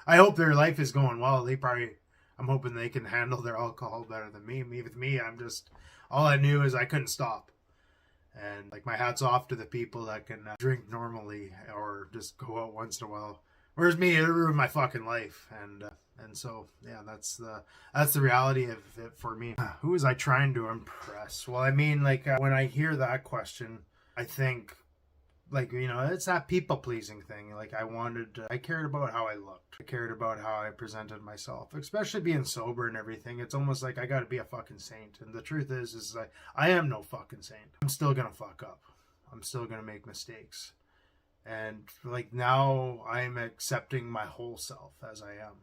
I hope their life is going well. I'm hoping they can handle their alcohol better than me. With me, all I knew is I couldn't stop. And like, my hat's off to the people that can drink normally or just go out once in a while. Whereas me, it ruined my fucking life. And so yeah, that's the reality of it for me. Who was I trying to impress? Well, I mean, like, when I hear that question, I think, like, it's that people pleasing thing. Like, I cared about how I looked. I cared about how I presented myself, especially being sober and everything. It's almost like I got to be a fucking saint. And the truth is I am no fucking saint. I'm still going to fuck up. I'm still going to make mistakes. And like, now I'm accepting my whole self as I am.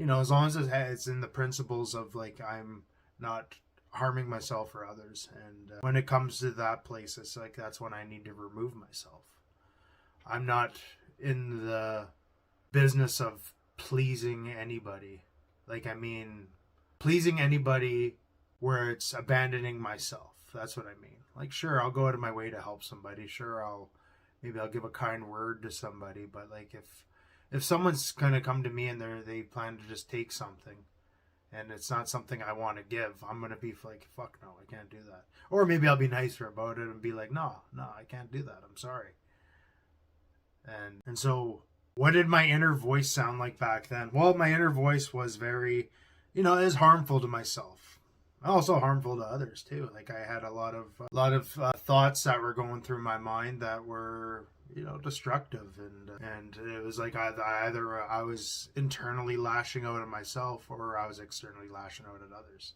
As long as it's in the principles of, like, I'm not harming myself or others. And when it comes to that place, it's like, that's when I need to remove myself. I'm not in the business of pleasing anybody. Like, I mean, pleasing anybody where it's abandoning myself. That's what I mean. Like, sure, I'll go out of my way to help somebody. Sure, maybe I'll give a kind word to somebody. But like, if someone's gonna come to me and they plan to just take something, and it's not something I want to give, I'm going to be like, fuck no, I can't do that. Or maybe I'll be nicer about it and be like, no, I can't do that. I'm sorry. And so, what did my inner voice sound like back then? Well, my inner voice was very, it is harmful to myself. Also harmful to others too. Like, I had a lot of thoughts that were going through my mind that were, destructive, and it was like either I was internally lashing out at myself, or I was externally lashing out at others,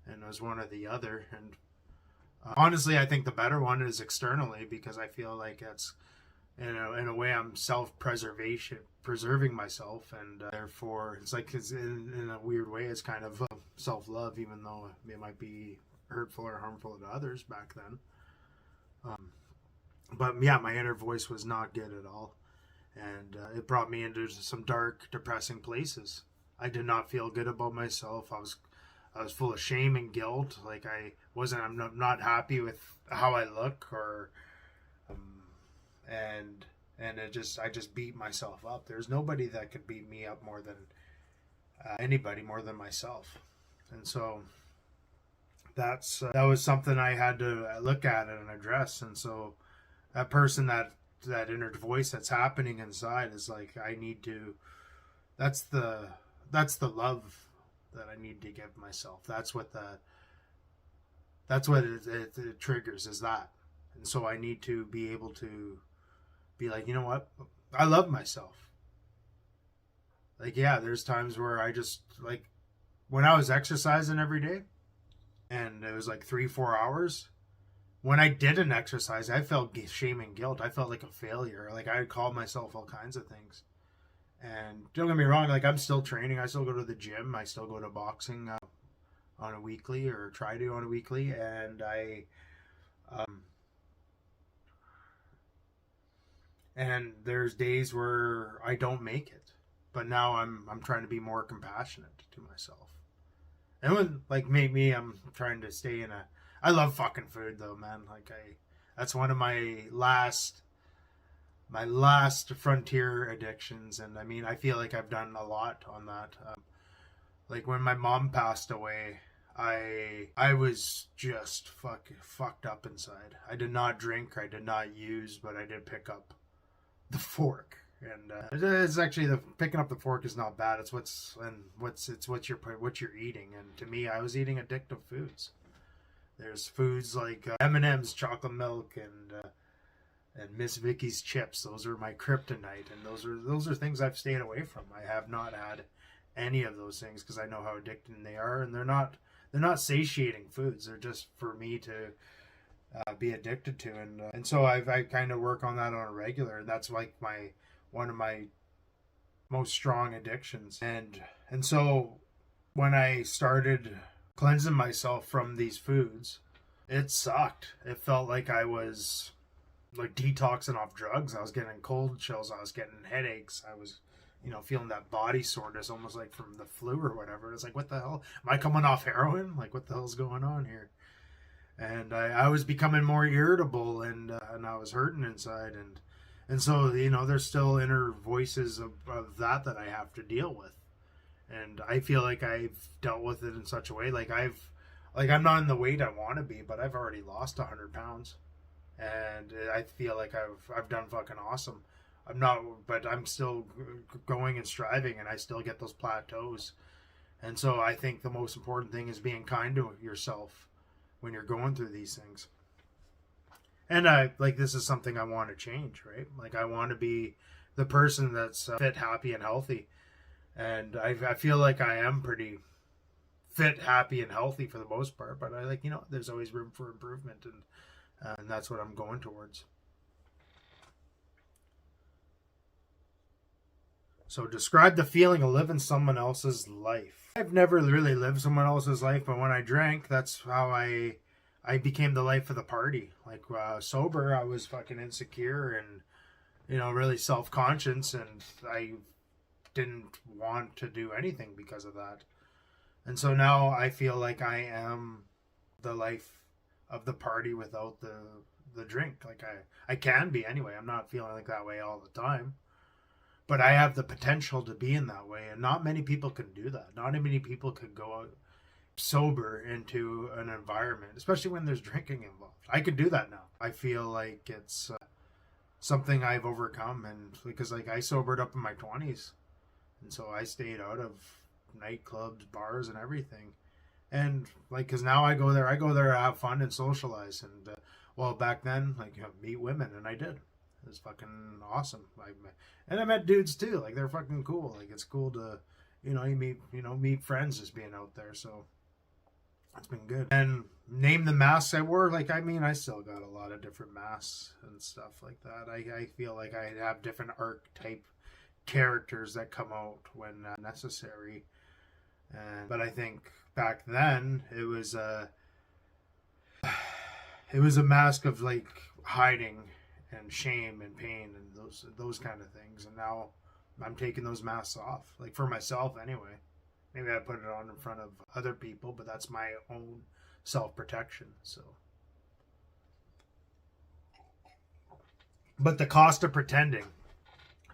and it was one or the other. And honestly, I think the better one is externally, because I feel like it's, in a way, I'm preserving myself, and therefore it's like, in a weird way, it's kind of self-love, even though it might be hurtful or harmful to others back then. But yeah, my inner voice was not good at all. And it brought me into some dark, depressing places. I did not feel good about myself. I was full of shame and guilt. Like, I'm not happy with how I look, or, and I just beat myself up. There's nobody that could beat me up more than anybody, more than myself. And so that was something I had to look at and address. And so, that person, that inner voice that's happening inside, is like, that's the love that I need to give myself. That's what it triggers, is that. And so I need to be able to be like, you know what? I love myself. Like, yeah, there's times where I just, like, when I was exercising every day, and it was like 3-4 hours, when I didn't exercise, I felt shame and guilt. I felt like a failure. Like, I called myself all kinds of things. And don't get me wrong, like, I'm still training. I still go to the gym. I still go to boxing on a weekly, or try to on a weekly. And and there's days where I don't make it. But now I'm trying to be more compassionate to myself. And when, like, me, I'm trying to stay in I love fucking food, though, man. Like, that's one of my last frontier addictions. And I mean, I feel like I've done a lot on that. Like, when my mom passed away, I was just fucked up inside. I did not drink, I did not use, but I did pick up the fork. And it's actually, the picking up the fork is not bad. It's what you're eating. And to me, I was eating addictive foods. There's foods like M&M's, chocolate milk, and Miss Vicky's chips. Those are my kryptonite, and those are things I've stayed away from. I have not had any of those things, because I know how addicting they are, and they're not satiating foods. They're just for me to be addicted to, and so I kind of work on that on a regular, and that's like one of my most strong addictions. And so when I started cleansing myself from these foods, it sucked. It felt like I was like detoxing off drugs. I was getting cold chills. I was getting headaches. I was, feeling that body soreness, almost like from the flu or whatever. It's like, what the hell? Am I coming off heroin? Like, what the hell's going on here? And I was becoming more irritable, and I was hurting inside, And so, there's still inner voices of that I have to deal with. And I feel like I've dealt with it in such a way, I'm not in the weight I want to be, but I've already lost 100 pounds. And I feel like I've done fucking awesome. I'm not, but I'm still going and striving, and I still get those plateaus. And so I think the most important thing is being kind to yourself when you're going through these things. And this is something I want to change, right? Like, I want to be the person that's fit, happy, and healthy. And I feel like I am pretty fit, happy, and healthy for the most part. But there's always room for improvement, and that's what I'm going towards. So describe the feeling of living someone else's life. I've never really lived someone else's life, but when I drank, that's how I became the life of the party. Sober, I was fucking insecure and, really self-conscious, and I didn't want to do anything because of that. And so now I feel like I am the life of the party without the drink. I can be anyway. I'm not feeling like that way all the time. But I have the potential to be in that way, and not many people can do that. Not many people can go out sober into an environment, especially when there's drinking involved. I could do that now. I feel like it's something I've overcome, and because I sobered up in my 20s, and so I stayed out of nightclubs, bars, and everything. And because now I go there to have fun and socialize, and back then meet women, and I did. It was fucking awesome. I met dudes too. They're fucking cool. It's cool to, you meet friends just being out there. So it's been good. And name the masks I wore. I still got a lot of different masks and stuff like that. I feel like I have different archetype characters that come out when necessary. But I think back then it was a mask of hiding and shame and pain and those kind of things. And now I'm taking those masks off, for myself anyway. Maybe I put it on in front of other people, but that's my own self-protection. So, but the cost of pretending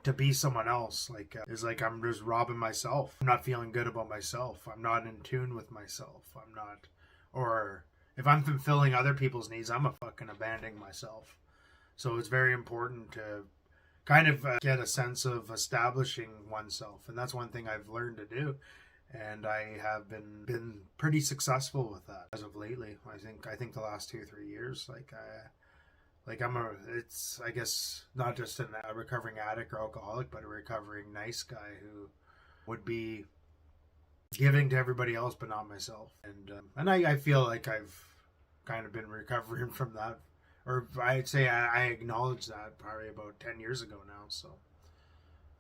to be someone else is I'm just robbing myself. I'm not feeling good about myself. I'm not in tune with myself. I'm not, or if I'm fulfilling other people's needs, I'm fucking abandoning myself. So it's very important to kind of get a sense of establishing oneself. And that's one thing I've learned to do. And I have been pretty successful with that as of lately. I think the last 2-3 years, it's, I guess, not just a recovering addict or alcoholic, but a recovering nice guy who would be giving to everybody else, but not myself. And I feel like I've kind of been recovering from that. Or I'd say I acknowledged that probably about 10 years ago now. So,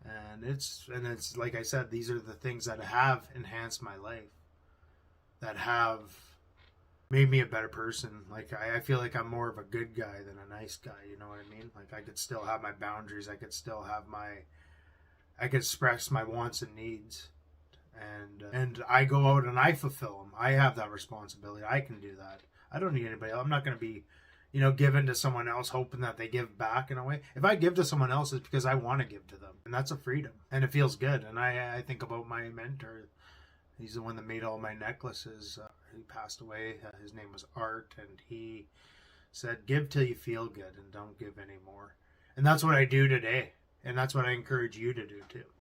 and it's like I said, these are the things that have enhanced my life, that have made me a better person. I feel like I'm more of a good guy than a nice guy. You know what I mean? I could still have my boundaries. I could still have I could express my wants and needs, and I go out and I fulfill them. I have that responsibility. I can do that. I don't need anybody else. I'm not going to be given to someone else hoping that they give back in a way. If I give to someone else, it's because I want to give to them. And that's a freedom. And it feels good. And I think about my mentor. He's the one that made all my necklaces. He passed away. His name was Art. And he said, give till you feel good and don't give anymore. And that's what I do today. And that's what I encourage you to do too.